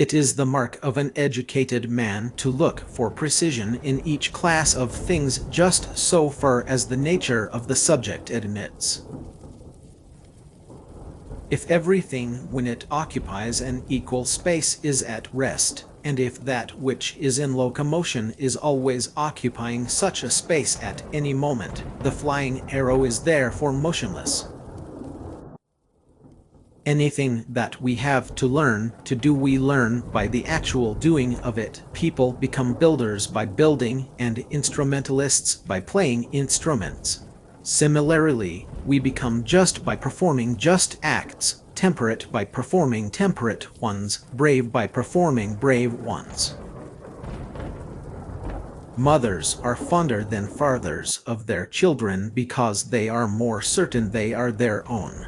It is the mark of an educated man to look for precision in each class of things just so far as the nature of the subject admits. If everything when it occupies an equal space is at rest, and if that which is in locomotion is always occupying such a space at any moment, the flying arrow is therefore motionless. Anything that we have to learn to do we learn by the actual doing of it. People become builders by building, and instrumentalists by playing instruments. Similarly, we become just by performing just acts, temperate by performing temperate ones, brave by performing brave ones. Mothers are fonder than fathers of their children because they are more certain they are their own.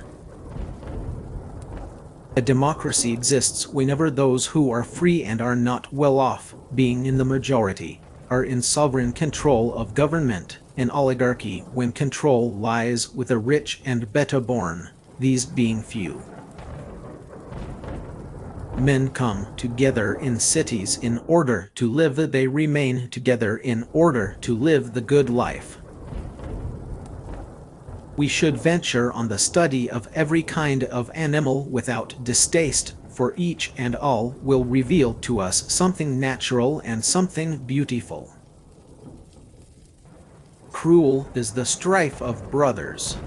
A democracy exists whenever those who are free and are not well off, being in the majority, are in sovereign control of government. An oligarchy when control lies with the rich and better born, these being few. Men come together in cities in order to live. They remain together in order to live the good life. We should venture on the study of every kind of animal without distaste, for each and all will reveal to us something natural and something beautiful. Cruel is the strife of brothers.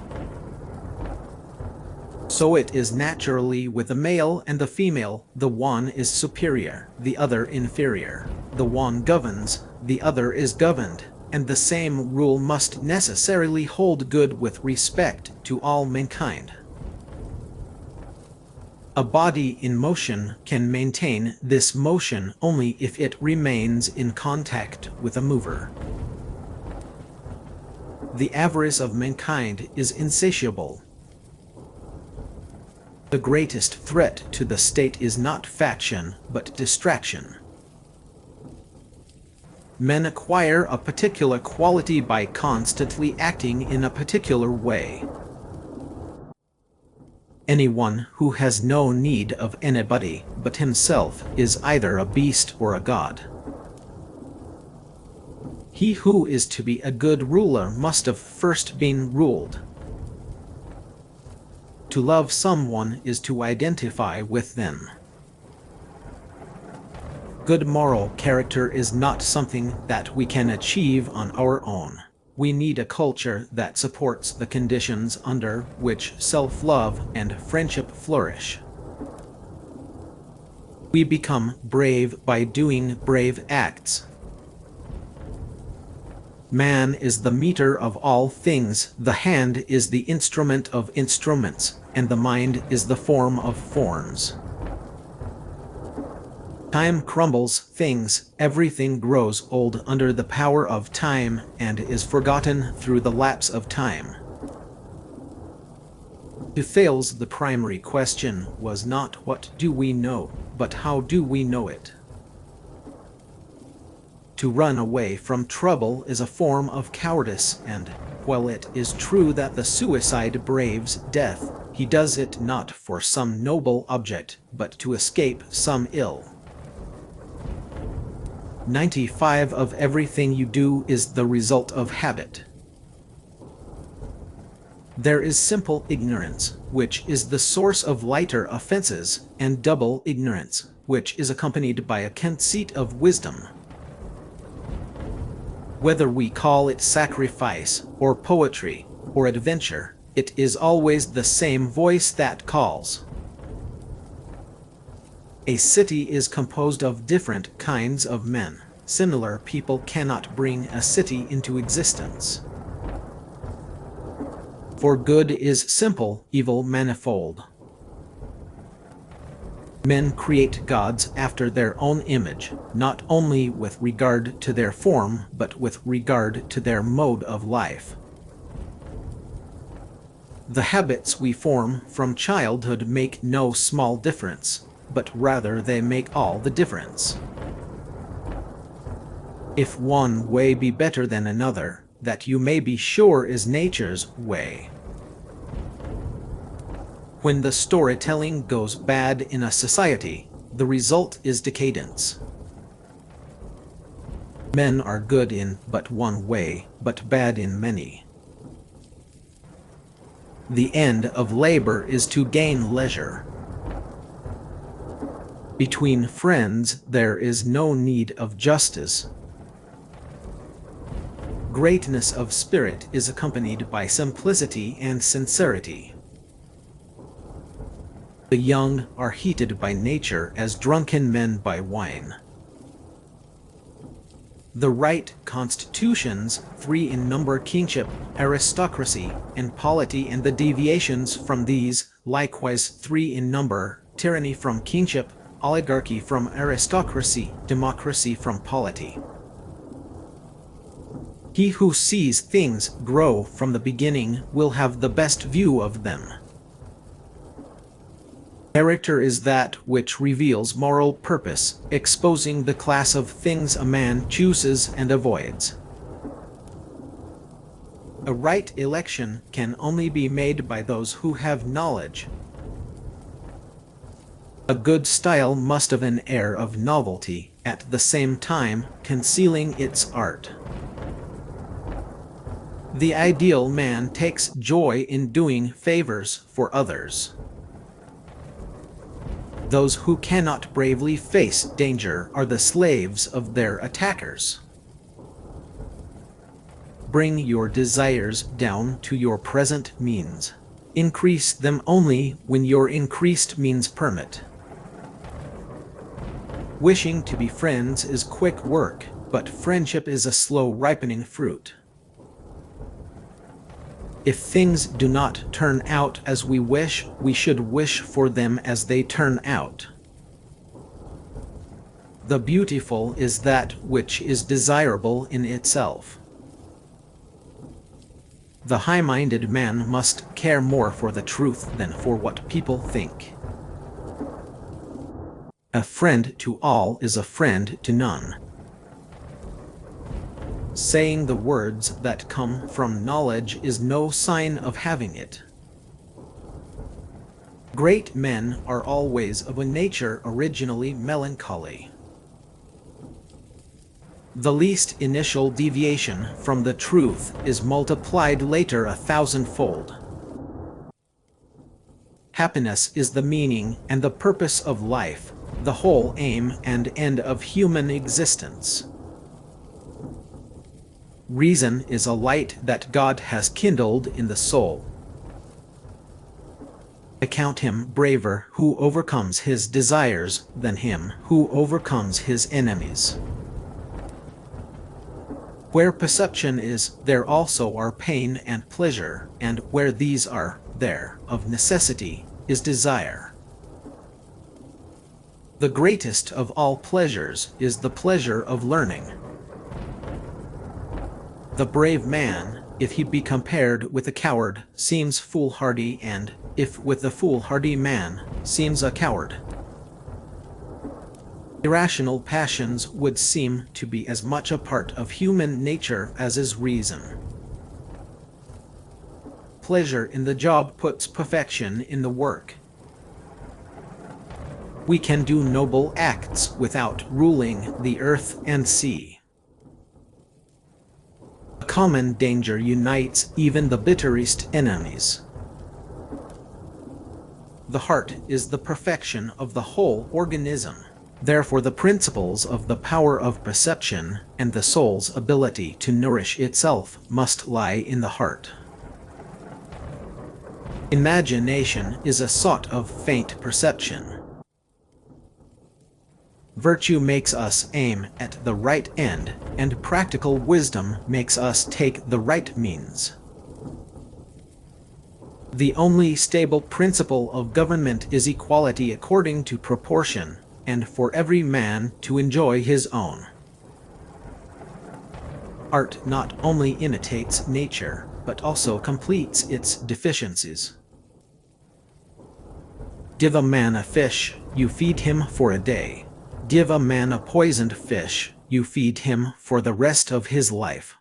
So it is naturally with the male and the female. The one is superior, the other inferior. The one governs, the other is governed. And the same rule must necessarily hold good with respect to all mankind. A body in motion can maintain this motion only if it remains in contact with a mover. The avarice of mankind is insatiable. The greatest threat to the state is not faction, but distraction. Men acquire a particular quality by constantly acting in a particular way. Anyone who has no need of anybody but himself is either a beast or a god. He who is to be a good ruler must have first been ruled. To love someone is to identify with them. Good moral character is not something that we can achieve on our own. We need a culture that supports the conditions under which self-love and friendship flourish. We become brave by doing brave acts. Man is the meter of all things, the hand is the instrument of instruments, and the mind is the form of forms. Time crumbles things, everything grows old under the power of time, and is forgotten through the lapse of time. To Thales, the primary question was not what do we know, but how do we know it. To run away from trouble is a form of cowardice, and, while it is true that the suicide braves death, he does it not for some noble object, but to escape some ill. 95% of everything you do is the result of habit. There is simple ignorance, which is the source of lighter offenses, and double ignorance, which is accompanied by a conceit of wisdom. Whether we call it sacrifice, or poetry, or adventure, it is always the same voice that calls. A city is composed of different kinds of men. Similar people cannot bring a city into existence. For good is simple, evil manifold. Men create gods after their own image, not only with regard to their form, but with regard to their mode of life. The habits we form from childhood make no small difference, but rather they make all the difference. If one way be better than another, that you may be sure is nature's way. When the storytelling goes bad in a society, The result is decadence. Men are good in but one way, but bad in many. The end of labor is to gain leisure. Between friends there is no need of justice. Greatness of spirit is accompanied by simplicity and sincerity. The young are heated by nature as drunken men by wine. The right constitutions, 3 in number: kingship, aristocracy, and polity, and the deviations from these, likewise 3 in number: tyranny from kingship, oligarchy from aristocracy, democracy from polity. He who sees things grow from the beginning will have the best view of them. Character is that which reveals moral purpose, exposing the class of things a man chooses and avoids. A right election can only be made by those who have knowledge. A good style must have an air of novelty, at the same time concealing its art. The ideal man takes joy in doing favors for others. Those who cannot bravely face danger are the slaves of their attackers. Bring your desires down to your present means. Increase them only when your increased means permit. Wishing to be friends is quick work, but friendship is a slow ripening fruit. If things do not turn out as we wish, we should wish for them as they turn out. The beautiful is that which is desirable in itself. The high-minded man must care more for the truth than for what people think. A friend to all is a friend to none. Saying the words that come from knowledge is no sign of having it. Great men are always of a nature originally melancholy. The least initial deviation from the truth is multiplied later 1,000-fold. Happiness is the meaning and the purpose of life, the whole aim and end of human existence. Reason is a light that God has kindled in the soul. Account him braver who overcomes his desires than him who overcomes his enemies. Where perception is, there also are pain and pleasure, and where these are, there, of necessity, is desire. The greatest of all pleasures is the pleasure of learning. The brave man, if he be compared with a coward, seems foolhardy, and, if with the foolhardy man, seems a coward. Irrational passions would seem to be as much a part of human nature as is reason. Pleasure in the job puts perfection in the work. We can do noble acts without ruling the earth and sea. A common danger unites even the bitterest enemies. The heart is the perfection of the whole organism. Therefore the principles of the power of perception and the soul's ability to nourish itself must lie in the heart. Imagination is a sort of faint perception. Virtue makes us aim at the right end, and practical wisdom makes us take the right means. The only stable principle of government is equality according to proportion, and for every man to enjoy his own. Art not only imitates nature, but also completes its deficiencies. Give a man a fish, you feed him for a day. Give a man a poisoned fish, you feed him for the rest of his life.